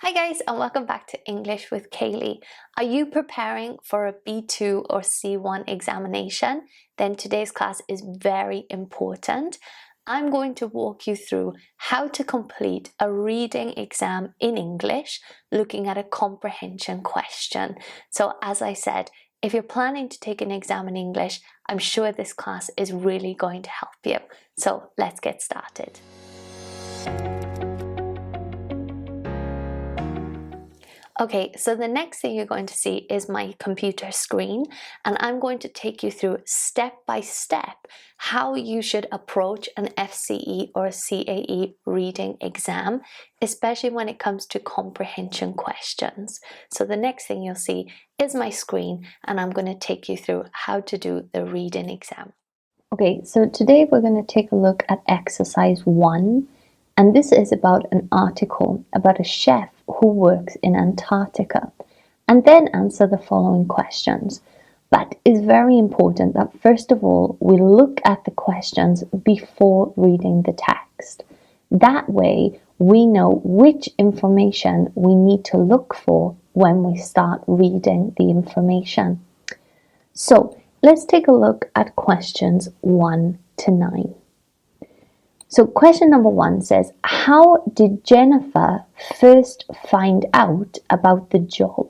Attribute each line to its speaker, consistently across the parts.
Speaker 1: Hi guys, and welcome back to English with Kayleigh. Are you preparing for a B2 or C1 examination? Then today's class is very important. I'm going to walk you through how to complete a reading exam in English looking at a comprehension question. So as I said, if you're planning to take an exam in English, I'm sure this class is really going to help you. So let's get started. Okay, so the next thing you're going to see is my computer screen, and I'm going to take you through step by step how you should approach an FCE or a CAE reading exam, especially when it comes to comprehension questions. So the next thing you'll see is my screen, and I'm going to take you through how to do the reading exam. Okay, so today we're going to take a look at exercise 1. And this is about an article about a chef who works in Antarctica, and then answer the following questions. But it's very important that first of all, we look at the questions before reading the text. That way, we know which information we need to look for when we start reading the information. So let's take a look at questions 1 to 9. So question number 1 says, how did Jennifer first find out about the job?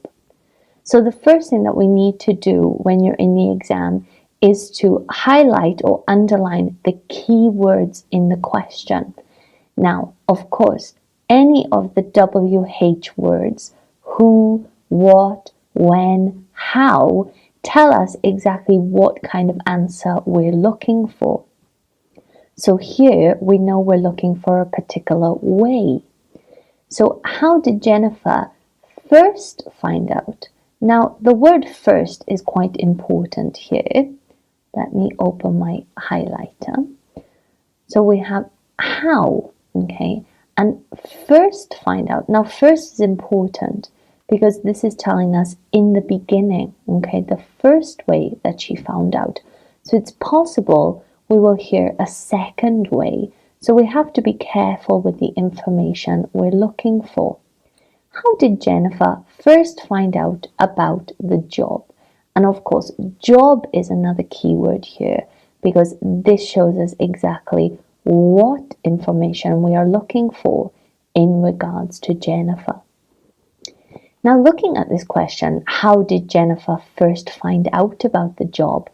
Speaker 1: So the first thing that we need to do when you're in the exam is to highlight or underline the key words in the question. Now, of course, any of the WH words, who, what, when, how, tell us exactly what kind of answer we're looking for. So here we know we're looking for a particular way. So how did Jennifer first find out? Now the word first is quite important here. Let me open my highlighter. So we have how, okay, and first find out. Now first is important because this is telling us in the beginning, okay, the first way that she found out. So it's possible we will hear a second way. So we have to be careful with the information we're looking for. How did Jennifer first find out about the job? And of course, job is another keyword here because this shows us exactly what information we are looking for in regards to Jennifer. Now looking at this question, how did Jennifer first find out about the job?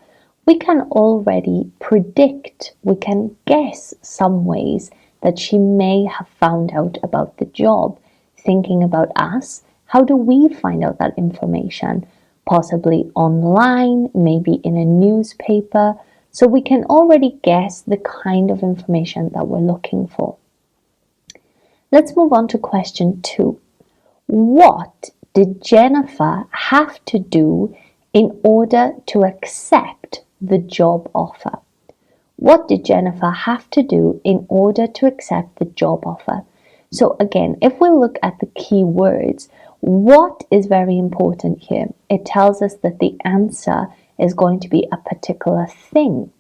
Speaker 1: We can already predict, we can guess some ways that she may have found out about the job. Thinking about us, how do we find out that information? Possibly online, maybe in a newspaper. So we can already guess the kind of information that we're looking for. Let's move on to question 2. What did Jennifer have to do in order to accept the job offer? What did Jennifer have to do in order to accept the job offer? So again, if we look at the key words, what is very important here? It tells us that the answer is going to be a particular thing.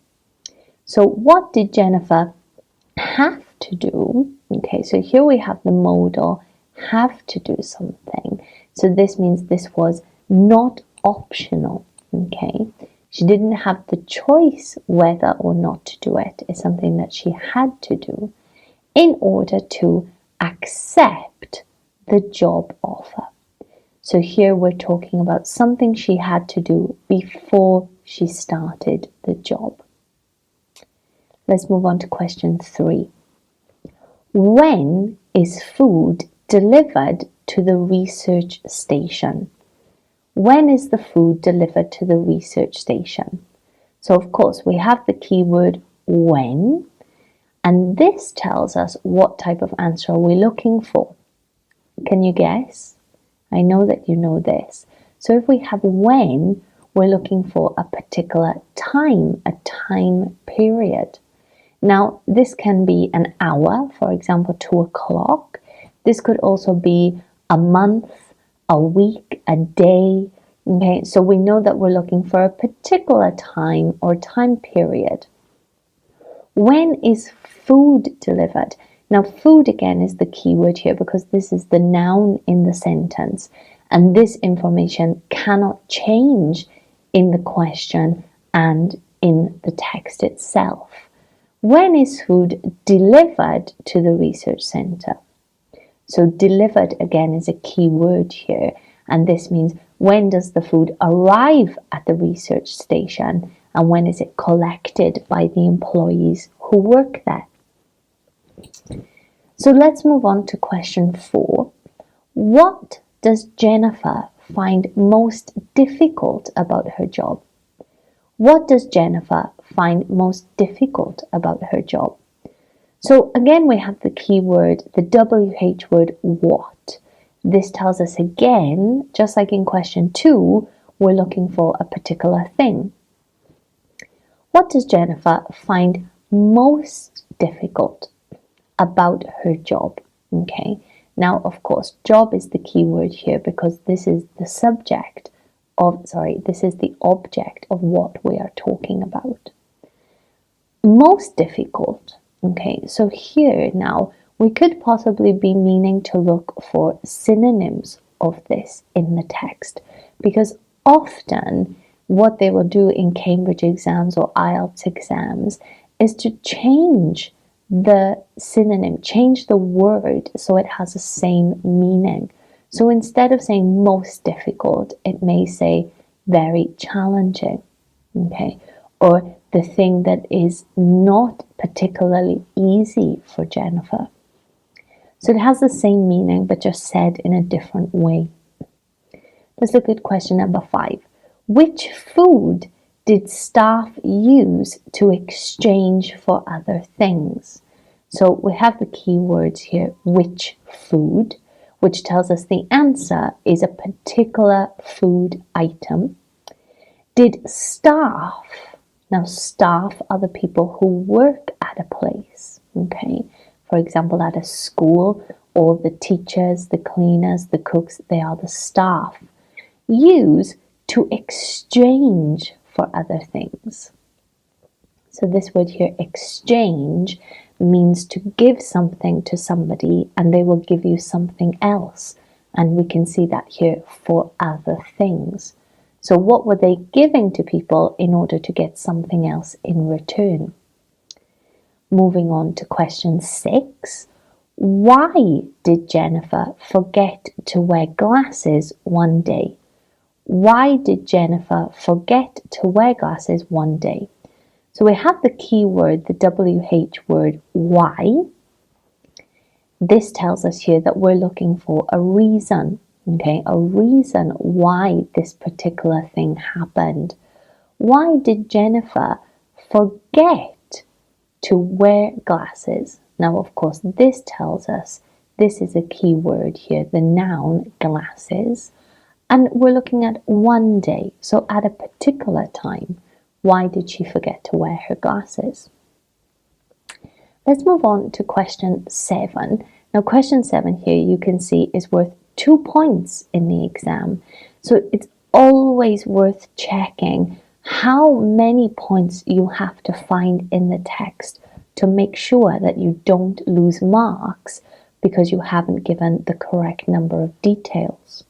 Speaker 1: So what did Jennifer have to do? Okay, so here we have the modal have to do something. So this means this was not optional, okay? She didn't have the choice whether or not to do it. It's something that she had to do in order to accept the job offer. So here we're talking about something she had to do before she started the job. Let's move on to question 3. When is food delivered to the research station? When is the food delivered to the research station? So of course we have the keyword when, and this tells us what type of answer are we looking for. Can you guess? I know that you know this. So if we have when, we're looking for a particular time, a time period. Now this can be an hour, for example 2 o'clock. This could also be a month, a week, a day. Okay, so we know that we're looking for a particular time or time period. When is food delivered? Now, food again is the key word here because this is the noun in the sentence, and this information cannot change in the question and in the text itself. When is food delivered to the research center? So delivered again is a key word here, and this means when does the food arrive at the research station and when is it collected by the employees who work there? So let's move on to question 4. What does Jennifer find most difficult about her job? What does Jennifer find most difficult about her job? So again, we have the key word, the WH word, what. This tells us again, just like in question 2, we're looking for a particular thing. What does Jennifer find most difficult about her job? Okay, now of course, job is the key word here because this is the subject of, this is the object of what we are talking about. Most difficult. Okay, so here now we could possibly be meaning to look for synonyms of this in the text, because often what they will do in Cambridge exams or IELTS exams is to change the synonym, change the word so it has the same meaning. So instead of saying most difficult, it may say very challenging, okay, or the thing that is not particularly easy for Jennifer. So it has the same meaning, but just said in a different way. Let's look at question number 5. Which food did staff use to exchange for other things? So we have the key words here, which food, which tells us the answer is a particular food item. Did staff, now staff are the people who work at a place, okay? For example, at a school, all the teachers, the cleaners, the cooks, they are the staff. Use to exchange for other things. So this word here, exchange, means to give something to somebody and they will give you something else. And we can see that here, for other things. So what were they giving to people in order to get something else in return? Moving on to question 6. Why did Jennifer forget to wear glasses one day? Why did Jennifer forget to wear glasses one day? So we have the key word, the WH word, why. This tells us here that we're looking for a reason. Okay, a reason why this particular thing happened. Why did Jennifer forget to wear glasses? Now, of course, this tells us, this is a key word here, the noun glasses. And we're looking at one day, so at a particular time. Why did she forget to wear her glasses? Let's move on to question 7. Now, question 7 here you can see is worth 2 points in the exam. So it's always worth checking how many points you have to find in the text to make sure that you don't lose marks because you haven't given the correct number of details.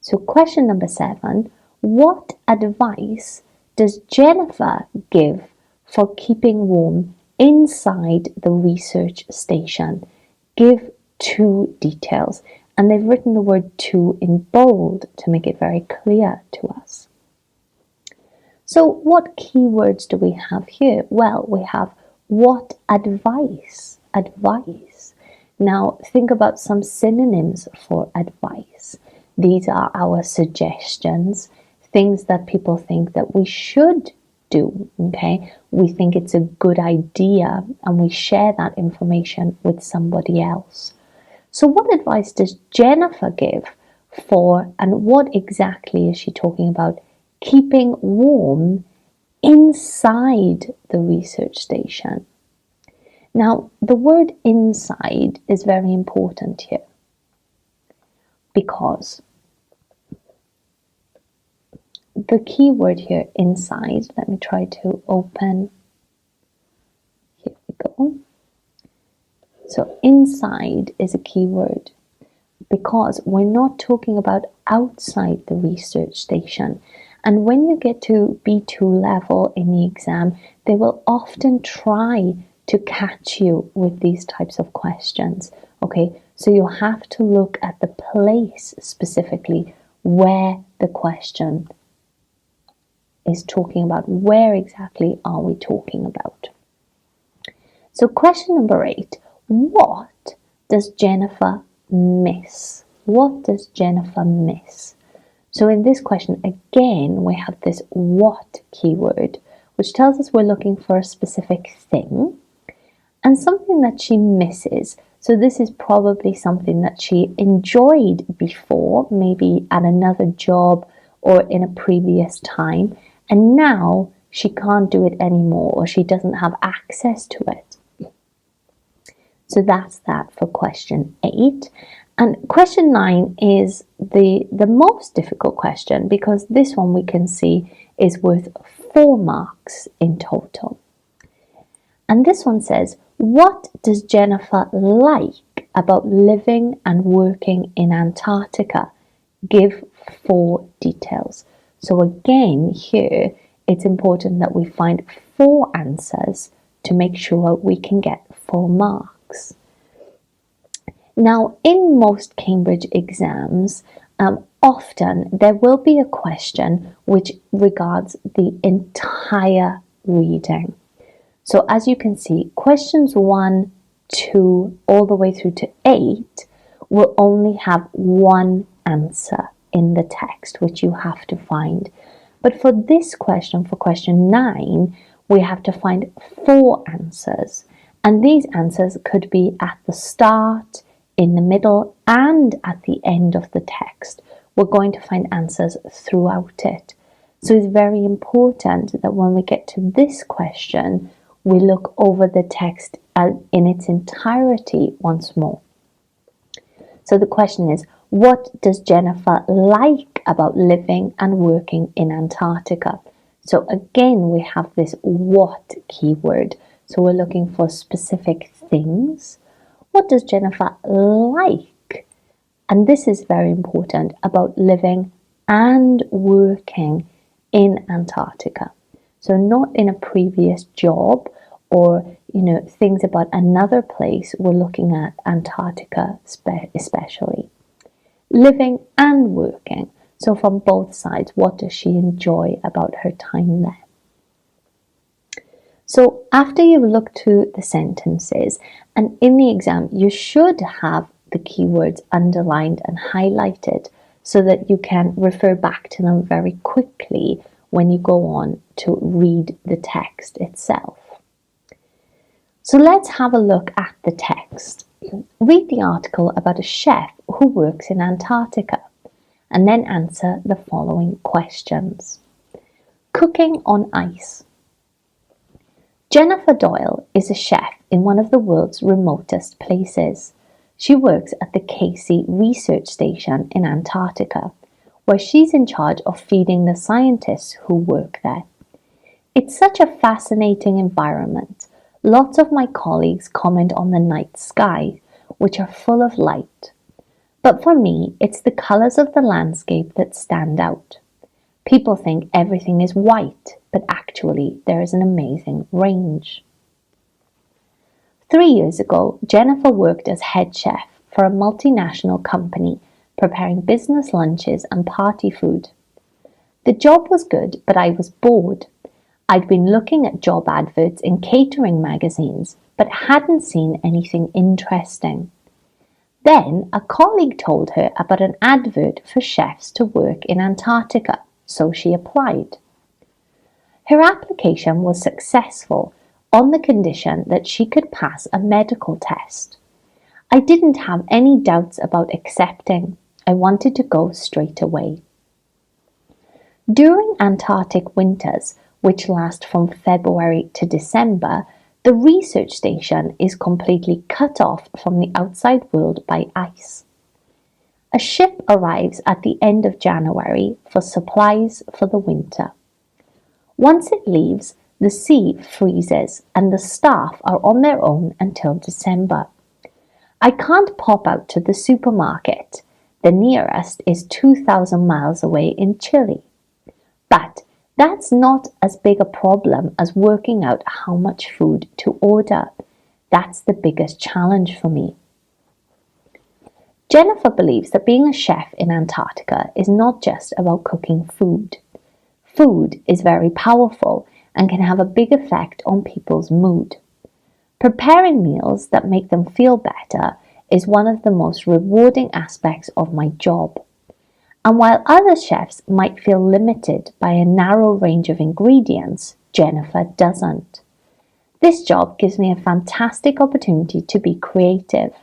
Speaker 1: So question number 7, what advice does Jennifer give for keeping warm inside the research station? Give 2 details. And they've written the word to in bold to make it very clear to us. So what keywords do we have here? Well, we have what advice? Advice. Now think about some synonyms for advice. These are our suggestions, things that people think that we should do, okay? We think it's a good idea and we share that information with somebody else. So what advice does Jennifer give for, and what exactly is she talking about, keeping warm inside the research station? Now, the word inside is very important here because the key word here, inside, let me try to open, here we go. So inside is a keyword because we're not talking about outside the research station. And when you get to B2 level in the exam, they will often try to catch you with these types of questions. Okay, so you have to look at the place specifically where the question is talking about. Where exactly are we talking about? So question number 8, what does Jennifer miss? What does Jennifer miss? So in this question, again, we have this what keyword, which tells us we're looking for a specific thing and something that she misses. So this is probably something that she enjoyed before, maybe at another job or in a previous time, and now she can't do it anymore or she doesn't have access to it. So that's that for question 8. And question 9 is the most difficult question because this one we can see is worth 4 marks in total. And this one says, what does Jennifer like about living and working in Antarctica? Give 4 details. So again, here, it's important that we find 4 answers to make sure we can get 4 marks. Now, in most Cambridge exams, often there will be a question which regards the entire reading. So as you can see, questions 1, 2, all the way through to 8 will only have one answer in the text, which you have to find. But for this question, for question 9, we have to find 4 answers. And these answers could be at the start, in the middle, and at the end of the text. We're going to find answers throughout it. So it's very important that when we get to this question, we look over the text in its entirety once more. So the question is, what does Jennifer like about living and working in Antarctica? So again, we have this what keyword. So we're looking for specific things. What does Jennifer like? And this is very important about living and working in Antarctica. So not in a previous job or, things about another place. We're looking at Antarctica especially. Living and working. So from both sides, what does she enjoy about her time there? So after you've looked through the sentences, and in the exam, you should have the keywords underlined and highlighted so that you can refer back to them very quickly when you go on to read the text itself. So let's have a look at the text. Read the article about a chef who works in Antarctica and then answer the following questions. Cooking on ice. Jennifer Doyle is a chef in one of the world's remotest places. She works at the Kayleigh research station in Antarctica, where she's in charge of feeding the scientists who work there. It's such a fascinating environment. Lots of my colleagues comment on the night sky, which are full of light. But for me, it's the colours of the landscape that stand out. People think everything is white, but actually there is an amazing range. 3 years ago, Jennifer worked as head chef for a multinational company, preparing business lunches and party food. The job was good, but I was bored. I'd been looking at job adverts in catering magazines, but hadn't seen anything interesting. Then a colleague told her about an advert for chefs to work in Antarctica, so she applied. Her application was successful on the condition that she could pass a medical test. I didn't have any doubts about accepting. I wanted to go straight away. During Antarctic winters, which last from February to December, the research station is completely cut off from the outside world by ice. A ship arrives at the end of January for supplies for the winter. Once it leaves, the sea freezes and the staff are on their own until December. I can't pop out to the supermarket. The nearest is 2,000 miles away in Chile. But that's not as big a problem as working out how much food to order. That's the biggest challenge for me. Jennifer believes that being a chef in Antarctica is not just about cooking food. Food is very powerful and can have a big effect on people's mood. Preparing meals that make them feel better is one of the most rewarding aspects of my job. And while other chefs might feel limited by a narrow range of ingredients, Jennifer doesn't. This job gives me a fantastic opportunity to be creative,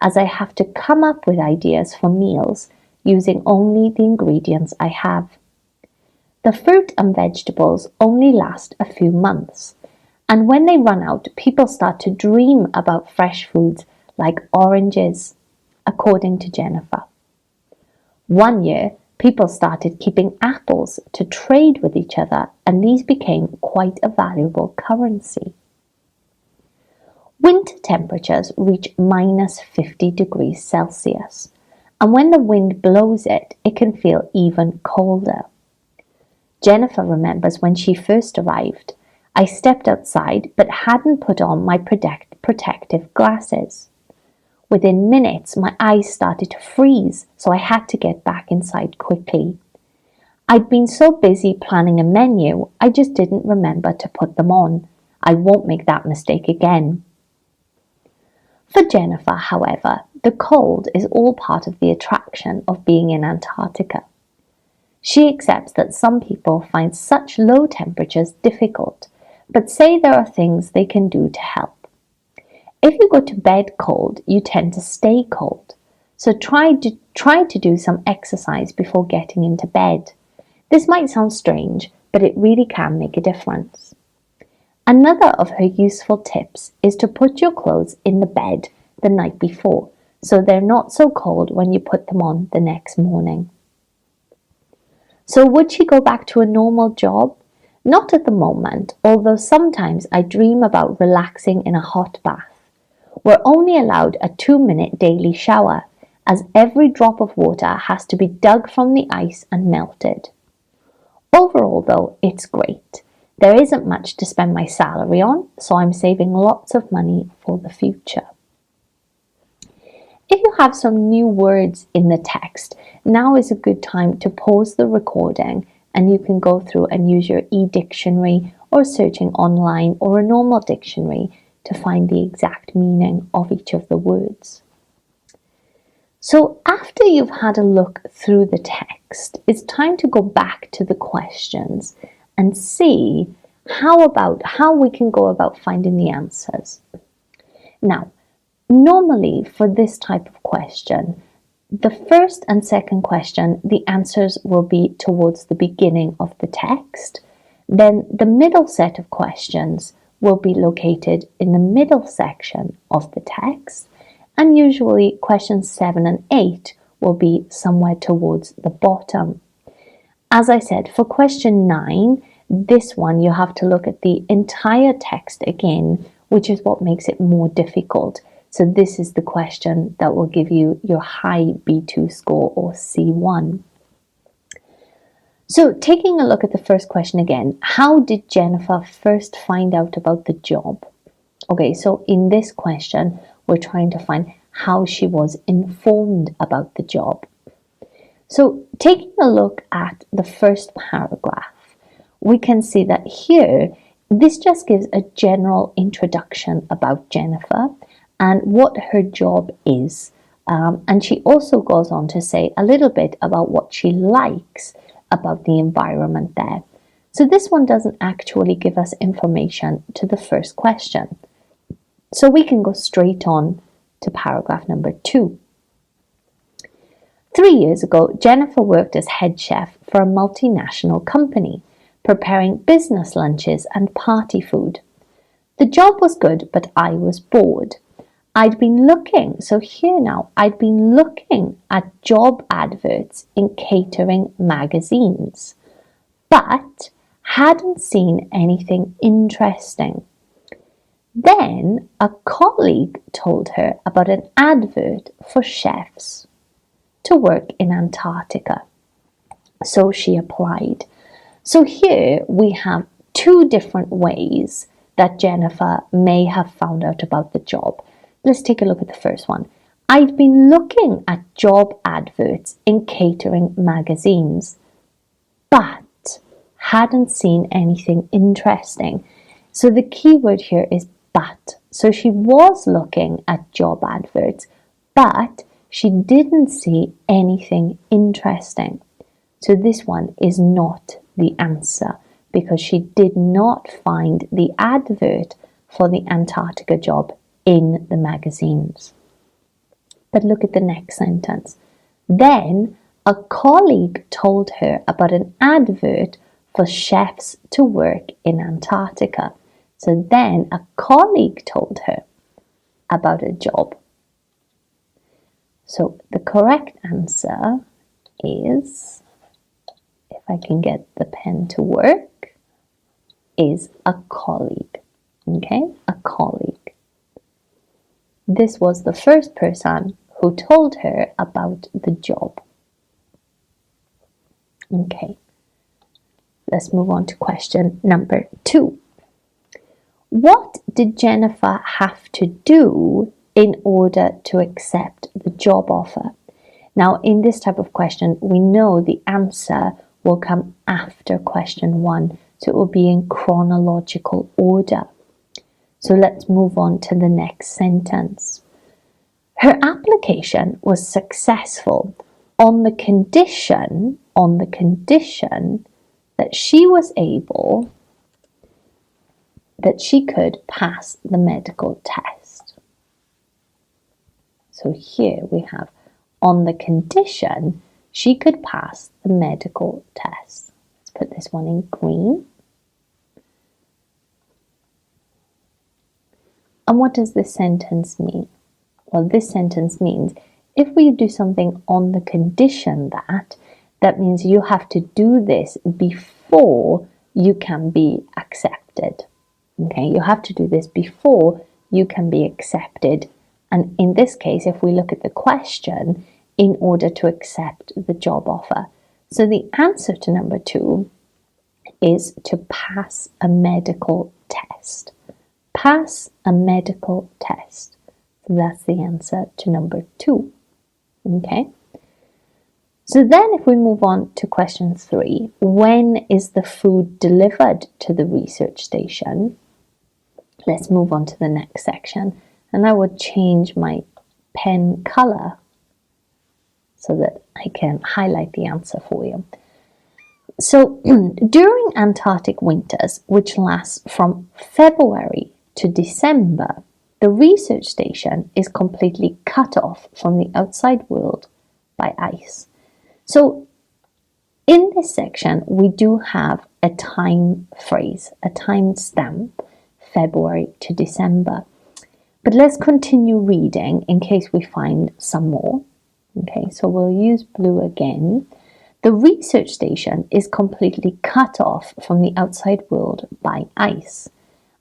Speaker 1: as I have to come up with ideas for meals using only the ingredients I have. The fruit and vegetables only last a few months, and when they run out, people start to dream about fresh foods like oranges, according to Jennifer. One year, people started keeping apples to trade with each other, and these became quite a valuable currency. Winter temperatures reach minus 50 degrees Celsius, and when the wind blows it, it can feel even colder. Jennifer remembers when she first arrived. I stepped outside but hadn't put on my protective glasses. Within minutes, my eyes started to freeze, so I had to get back inside quickly. I'd been so busy planning a menu, I just didn't remember to put them on. I won't make that mistake again. For Jennifer, however, the cold is all part of the attraction of being in Antarctica. She accepts that some people find such low temperatures difficult, but say there are things they can do to help. If you go to bed cold, you tend to stay cold. So try to do some exercise before getting into bed. This might sound strange, but it really can make a difference. Another of her useful tips is to put your clothes in the bed the night before, so they're not so cold when you put them on the next morning. So would she go back to a normal job? Not at the moment, although sometimes I dream about relaxing in a hot bath. We're only allowed a 2-minute daily shower, as every drop of water has to be dug from the ice and melted. Overall though, it's great. There isn't much to spend my salary on, so I'm saving lots of money for the future. If you have some new words in the text, now is a good time to pause the recording and you can go through and use your e-dictionary or searching online or a normal dictionary to find the exact meaning of each of the words. So after you've had a look through the text, it's time to go back to the questions and see how we can go about finding the answers. Now, normally for this type of question, the first and second question, the answers will be towards the beginning of the text. Then the middle set of questions will be located in the middle section of the text, and usually questions 7 and 8 will be somewhere towards the bottom. As I said, for question 9, this one you have to look at the entire text again, which is what makes it more difficult. So this is the question that will give you your high B2 score or C1. So taking a look at the first question again, how did Jennifer first find out about the job? Okay, so in this question, we're trying to find how she was informed about the job. So taking a look at the first paragraph, we can see that here, this just gives a general introduction about Jennifer and what her job is. And she also goes on to say a little bit about what she likes about the environment there. So this one doesn't actually give us information to the first question. So we can go straight on to paragraph number 2. 3 years ago, Jennifer worked as head chef for a multinational company, preparing business lunches and party food. The job was good, but I was bored. I'd been looking at job adverts in catering magazines, but hadn't seen anything interesting. Then a colleague told her about an advert for chefs to work in Antarctica. So she applied. So here we have two different ways that Jennifer may have found out about the job. Let's take a look at the first one. I'd been looking at job adverts in catering magazines, but hadn't seen anything interesting. So the key word here is but. So she was looking at job adverts, but she didn't see anything interesting. So this one is not the answer because she did not find the advert for the Antarctica job in the magazines. But look at the next sentence. Then a colleague told her about an advert for chefs to work in Antarctica. So then a colleague told her about a job. So the correct answer is, if I can get the pen to work, is a colleague. Okay, a colleague. This was the first person who told her about the job. Okay, let's move on to question number 2. What did Jennifer have to do in order to accept the job offer? Now, in this type of question, we know the answer will come after question 1, so it will be in chronological order. So let's move on to the next sentence. Her application was successful on the condition that she could pass the medical test. So here we have on the condition she could pass the medical test. Let's put this one in green. And what does this sentence mean? Well, this sentence means if we do something on the condition that means you have to do this before you can be accepted. Okay, you have to do this before you can be accepted. And in this case, if we look at the question, in order to accept the job offer. So the answer to number 2 is to pass a medical test. Pass a medical test. So that's the answer to number 2. Okay. So then if we move on to question 3, when is the food delivered to the research station? Let's move on to the next section. And I would change my pen color so that I can highlight the answer for you. So during Antarctic winters, which last from February to December, the research station is completely cut off from the outside world by ice. So in this section, we do have a time phrase, a time stamp, February to December. But let's continue reading in case we find some more. Okay, so we'll use blue again. The research station is completely cut off from the outside world by ice.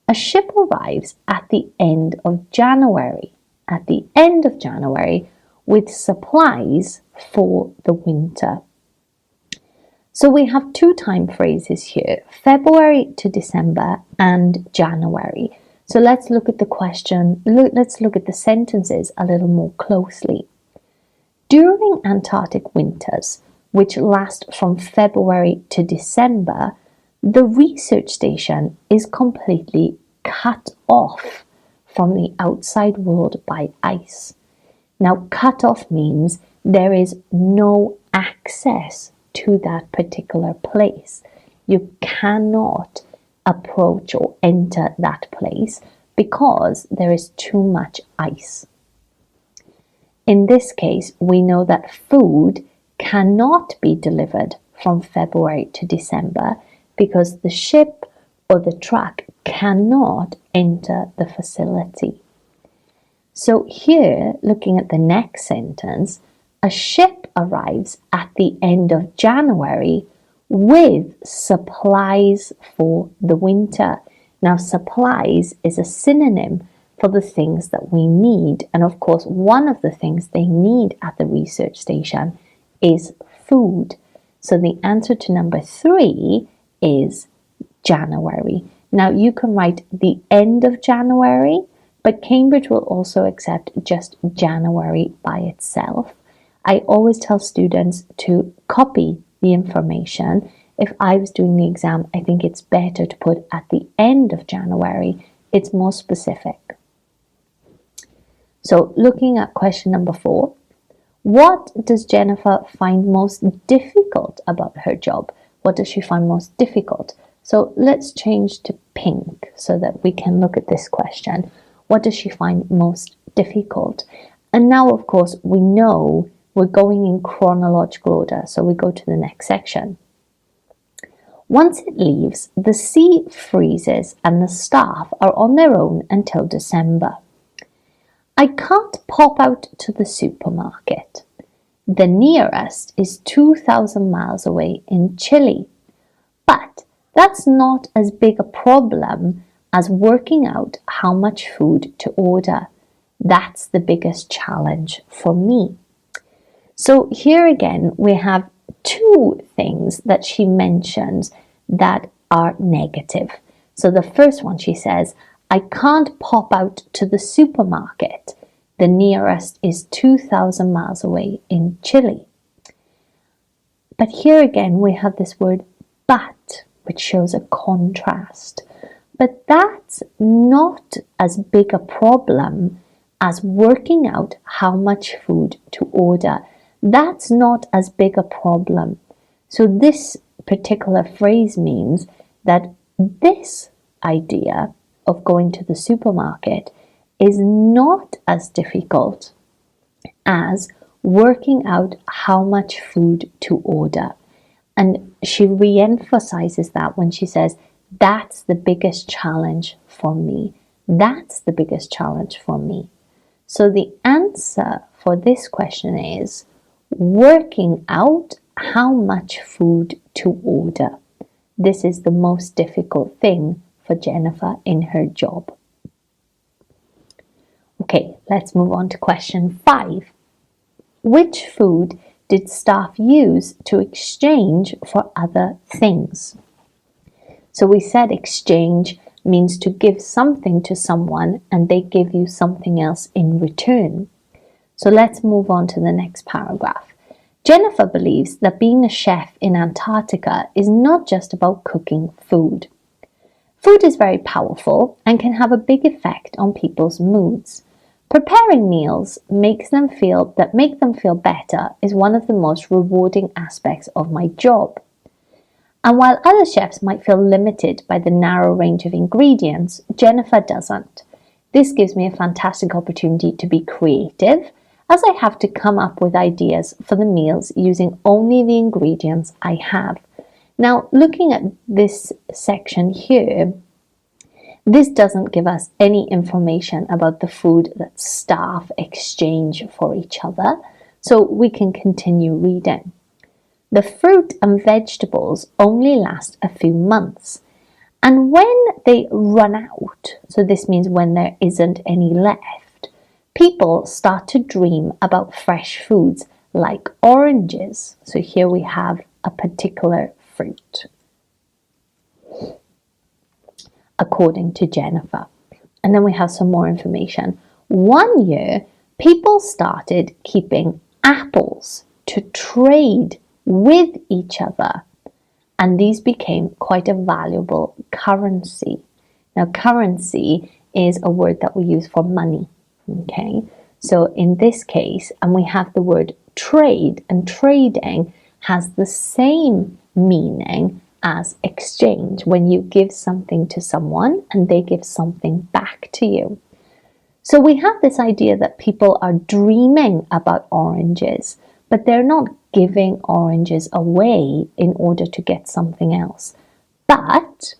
Speaker 1: A ship arrives at the end of January. At the end of January, with supplies for the winter. So we have 2 time phrases here, February to December and January. So let's look at the question, let's look at the sentences a little more closely. During Antarctic winters, which last from February to December, the research station is completely cut off from the outside world by ice. Now, cut off means there is no access to that particular place. You cannot approach or enter that place because there is too much ice. In this case, we know that food cannot be delivered from February to December because the ship or the truck cannot enter the facility. So here, looking at the next sentence, a ship arrives at the end of January with supplies for the winter. Now, supplies is a synonym for the things that we need. And of course, one of the things they need at the research station is food. So the answer to number 3 is January. Now, you can write the end of January, but Cambridge will also accept just January by itself. I always tell students to copy the information. If I was doing the exam, I think it's better to put at the end of January. It's more specific. So looking at question number 4, what does Jennifer find most difficult about her job? What does she find most difficult? So let's change to pink so that we can look at this question. What does she find most difficult? And now, of course, we know we're going in chronological order, so we go to the next section. Once it leaves, the sea freezes and the staff are on their own until December. I can't pop out to the supermarket. The nearest is 2,000 miles away in Chile. But that's not as big a problem as working out how much food to order. That's the biggest challenge for me. So here again, we have 2 things that she mentions that are negative. So the first one, she says, I can't pop out to the supermarket. The nearest is 2,000 miles away in Chile. But here again, we have this word but, which shows a contrast. But that's not as big a problem as working out how much food to order. That's not as big a problem. So this particular phrase means that this idea of going to the supermarket is not as difficult as working out how much food to order. And she re-emphasizes that when she says, that's the biggest challenge for me. That's the biggest challenge for me. So the answer for this question is working out how much food to order. This is the most difficult thing for Jennifer in her job. Okay, let's move on to question 5. Which food did staff use to exchange for other things? So we said exchange means to give something to someone and they give you something else in return. So let's move on to the next paragraph. Jennifer believes that being a chef in Antarctica is not just about cooking food. Food is very powerful and can have a big effect on people's moods. Preparing meals make them feel better is one of the most rewarding aspects of my job. And while other chefs might feel limited by the narrow range of ingredients, Jennifer doesn't. This gives me a fantastic opportunity to be creative, as I have to come up with ideas for the meals using only the ingredients I have. Now, looking at this section here, this doesn't give us any information about the food that staff exchange for each other, so we can continue reading. The fruit and vegetables only last a few months, and when they run out, so this means when there isn't any left, people start to dream about fresh foods like oranges. So here we have a particular fruit, according to Jennifer. And then we have some more information. One year, people started keeping apples to trade with each other, and these became quite a valuable currency. Now, currency is a word that we use for money, okay? So in this case, and we have the word trade, and trading has the same meaning as exchange, when you give something to someone and they give something back to you. So we have this idea that people are dreaming about oranges, but they're not giving oranges away in order to get something else. But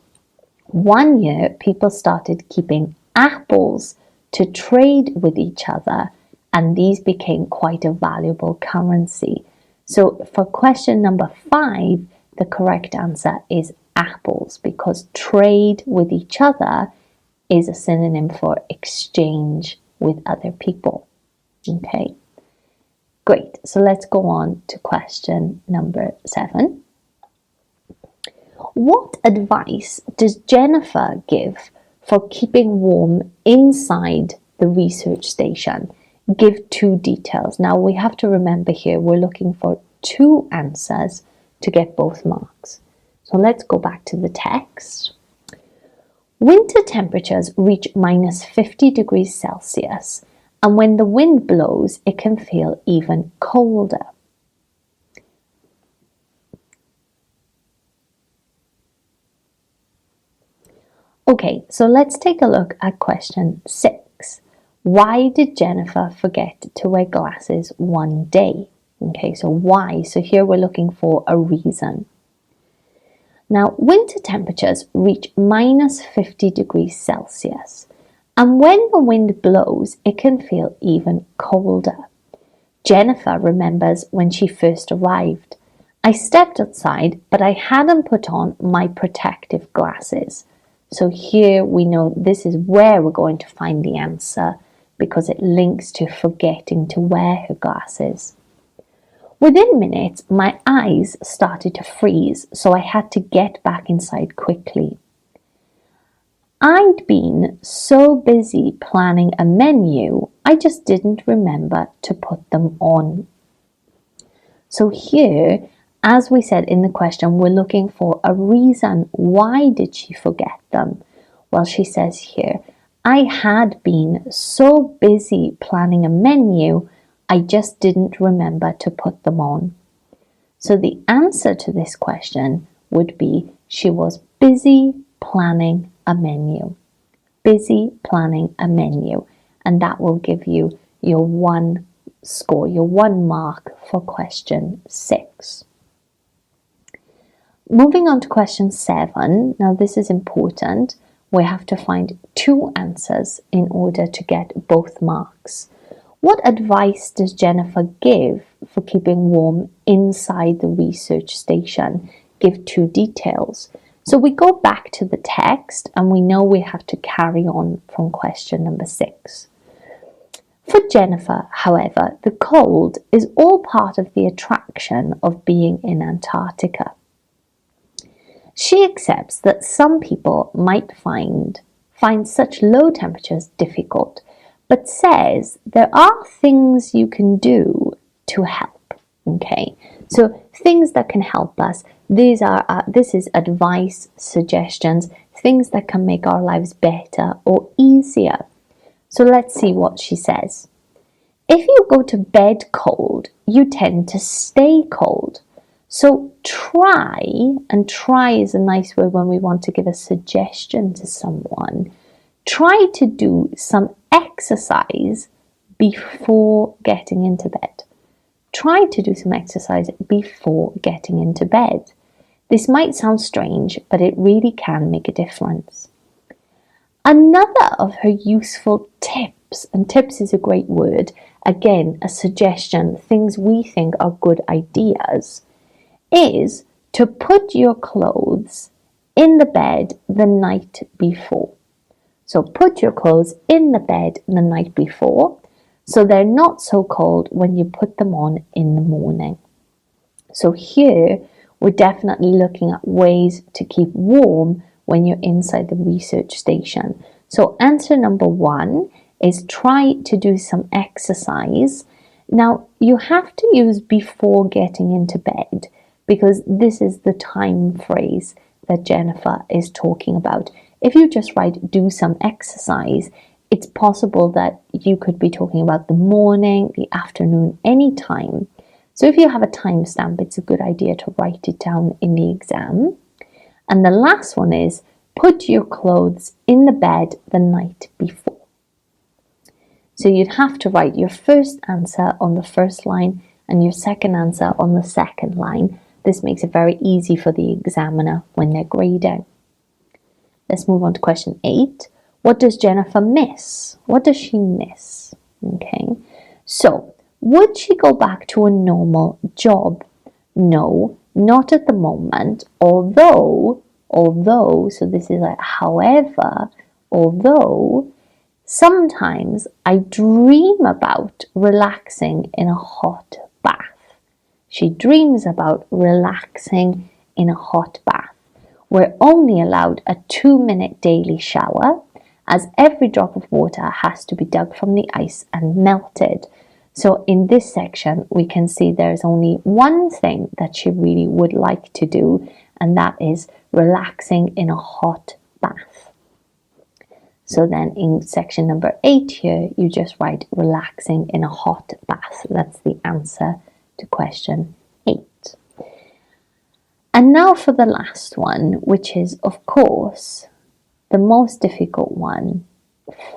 Speaker 1: one year, people started keeping apples to trade with each other, and these became quite a valuable currency. So for question number 5, the correct answer is apples, because trade with each other is a synonym for exchange with other people. Okay, great. So let's go on to question number 7. What advice does Jennifer give for keeping warm inside the research station? Give 2 details. Now we have to remember here we're looking for 2 answers to get both marks. So let's go back to the text. Winter temperatures reach minus 50 degrees Celsius, and when the wind blows, it can feel even colder. Okay, so let's take a look at question 6. Why did Jennifer forget to wear glasses one day? Okay, so why? So here we're looking for a reason. Now, winter temperatures reach minus 50 degrees Celsius, and when the wind blows, it can feel even colder. Jennifer remembers when she first arrived. I stepped outside, but I hadn't put on my protective glasses. So here we know this is where we're going to find the answer, because it links to forgetting to wear her glasses. Within minutes, my eyes started to freeze, so I had to get back inside quickly. I'd been so busy planning a menu, I just didn't remember to put them on. So here, as we said in the question, we're looking for a reason. Why did she forget them? Well, she says here, I had been so busy planning a menu, I just didn't remember to put them on. So the answer to this question would be she was busy planning a menu. Busy planning a menu. And that will give you your 1 score, your 1 mark for question 6. Moving on to question 7. Now this is important. We have to find 2 answers in order to get both marks. What advice does Jennifer give for keeping warm inside the research station? Give 2 details. So we go back to the text and we know we have to carry on from question number 6. For Jennifer, however, the cold is all part of the attraction of being in Antarctica. She accepts that some people might find such low temperatures difficult, but says there are things you can do to help. Okay, so things that can help us. This is advice, suggestions, things that can make our lives better or easier. So let's see what she says. If you go to bed cold, you tend to stay cold. So try, and try is a nice word when we want to give a suggestion to someone. Try to do some exercise before getting into bed. Try to do some exercise before getting into bed. This might sound strange, but it really can make a difference. Another of her useful tips, and tips is a great word, again, a suggestion, things we think are good ideas, is to put your clothes in the bed the night before. So put your clothes in the bed the night before, so they're not so cold when you put them on in the morning. So here, we're definitely looking at ways to keep warm when you're inside the research station. So answer number 1 is try to do some exercise. Now, you have to use before getting into bed, because this is the time phrase that Jennifer is talking about. If you just write do some exercise, it's possible that you could be talking about the morning, the afternoon, any time. So if you have a timestamp, it's a good idea to write it down in the exam. And the last one is put your clothes in the bed the night before. So you'd have to write your first answer on the first line and your second answer on the second line. This makes it very easy for the examiner when they're grading. Let's move on to question 8. What does Jennifer miss? What does she miss? Okay, so would she go back to a normal job? No, not at the moment, although although, so this is like however, although, sometimes I dream about relaxing in a hot bath. She dreams about relaxing in a hot bath. We're only allowed a 2-minute daily shower, as every drop of water has to be dug from the ice and melted. So in this section, we can see there's only one thing that she really would like to do, and that is relaxing in a hot bath. So then in section number 8 here, you just write relaxing in a hot bath. That's the answer to question 8. And now for the last one, which is, of course, the most difficult one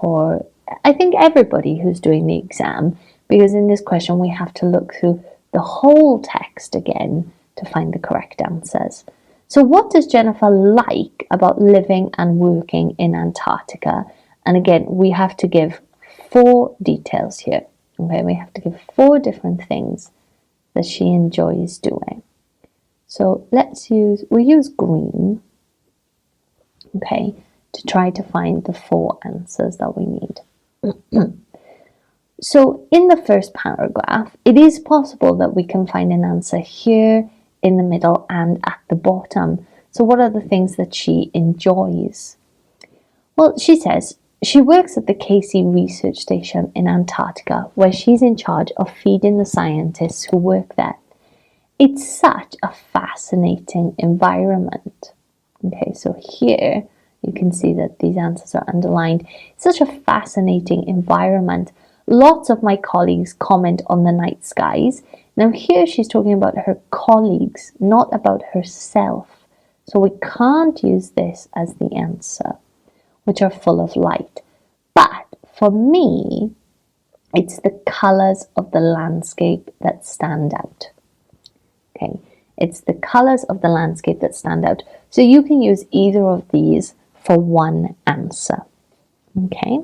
Speaker 1: for, I think, everybody who's doing the exam, because in this question we have to look through the whole text again to find the correct answers. So what does Jennifer like about living and working in Antarctica? And again, we have to give 4 details here. Okay, we have to give 4 different things that she enjoys doing. So we'll use green, okay, to try to find the 4 answers that we need. So in the first paragraph, it is possible that we can find an answer here, in the middle, and at the bottom. So what are the things that she enjoys? Well, she says she works at the Casey Research Station in Antarctica, where she's in charge of feeding the scientists who work there. It's such a fascinating environment. Okay, so here you can see that these answers are underlined. It's such a fascinating environment. Lots of my colleagues comment on the night skies. Now here she's talking about her colleagues, not about herself. So we can't use this as the answer, which are full of light. But for me, it's the colors of the landscape that stand out. Okay, it's the colors of the landscape that stand out. So you can use either of these for one answer. Okay.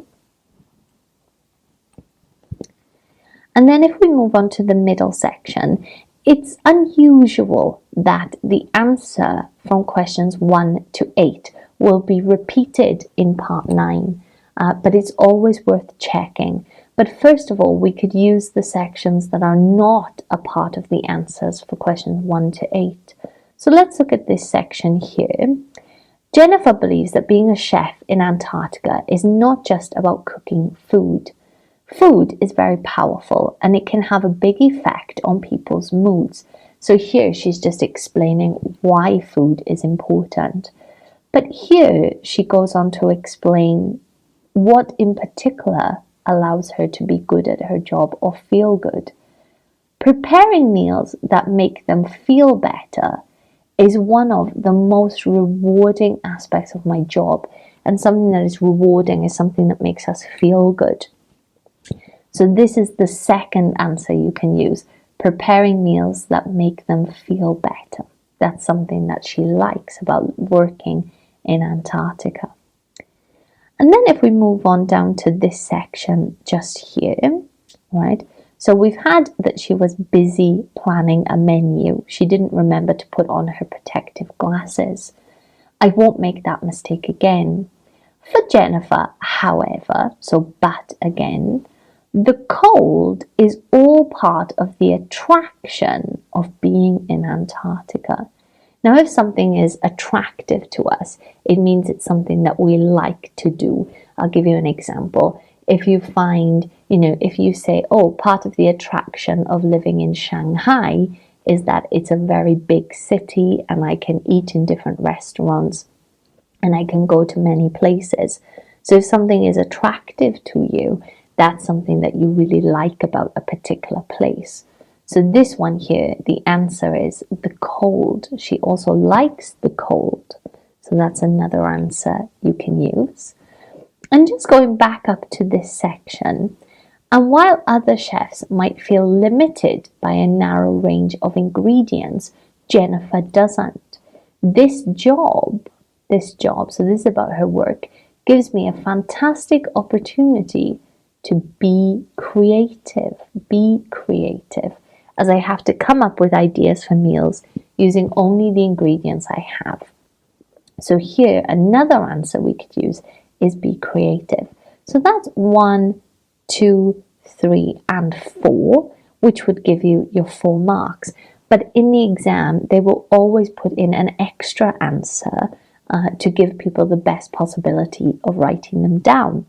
Speaker 1: And then if we move on to the middle section, it's unusual that the answer from questions 1 to 8 will be repeated in part 9, but it's always worth checking. But first of all, we could use the sections that are not a part of the answers for questions 1 to 8. So let's look at this section here. Jennifer believes that being a chef in Antarctica is not just about cooking food. Food is very powerful and it can have a big effect on people's moods. So here she's just explaining why food is important. But here she goes on to explain what in particular allows her to be good at her job or feel good. Preparing meals that make them feel better is one of the most rewarding aspects of my job, and something that is rewarding is something that makes us feel good. So this is the second answer you can use, preparing meals that make them feel better. That's something that she likes about working in Antarctica. And then if we move on down to this section just here, right? So we've had that she was busy planning a menu. She didn't remember to put on her protective glasses. I won't make that mistake again. For Jennifer, however, so but again, the cold is all part of the attraction of being in Antarctica. Now, if something is attractive to us, it means it's something that we like to do. I'll give you an example. If you find, if you say, oh, part of the attraction of living in Shanghai is that it's a very big city and I can eat in different restaurants and I can go to many places. So if something is attractive to you, that's something that you really like about a particular place. So this one here, the answer is the cold. She also likes the cold. So that's another answer you can use. And just going back up to this section, and while other chefs might feel limited by a narrow range of ingredients, Jennifer doesn't. This job, so this is about her work, gives me a fantastic opportunity to be creative, as I have to come up with ideas for meals using only the ingredients I have. So here, another answer we could use is be creative. So that's 1, 2, 3, and 4, which would give you your 4 marks. But in the exam, they will always put in an extra answer to give people the best possibility of writing them down.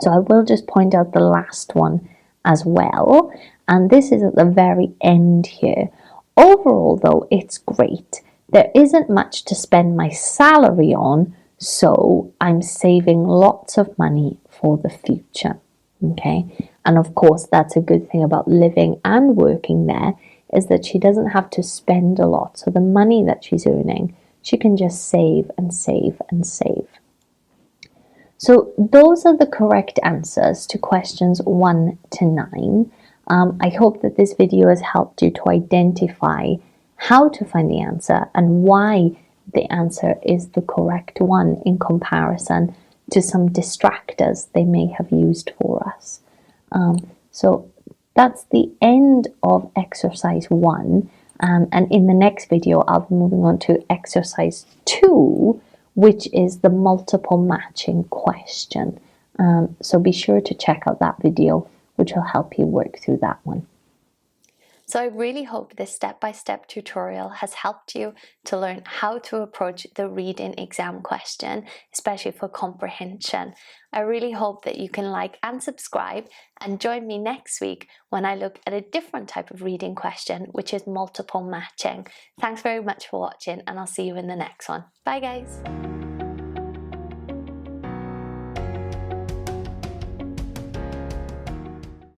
Speaker 1: So I will just point out the last one as well. And this is at the very end here. Overall, though, it's great. There isn't much to spend my salary on, so I'm saving lots of money for the future. Okay, and of course, that's a good thing about living and working there, is that she doesn't have to spend a lot. So the money that she's earning, she can just save and save and save. So those are the correct answers to questions 1 to 9. I hope that this video has helped you to identify how to find the answer and why the answer is the correct one in comparison to some distractors they may have used for us. So that's the end of exercise 1. And in the next video, I'll be moving on to exercise 2, which is the multiple matching question. So be sure to check out that video, which will help you work through that one. So I really hope this step-by-step tutorial has helped you to learn how to approach the reading exam question, especially for comprehension. I really hope that you can like and subscribe and join me next week when I look at a different type of reading question, which is multiple matching. Thanks very much for watching, and I'll see you in the next one. Bye guys.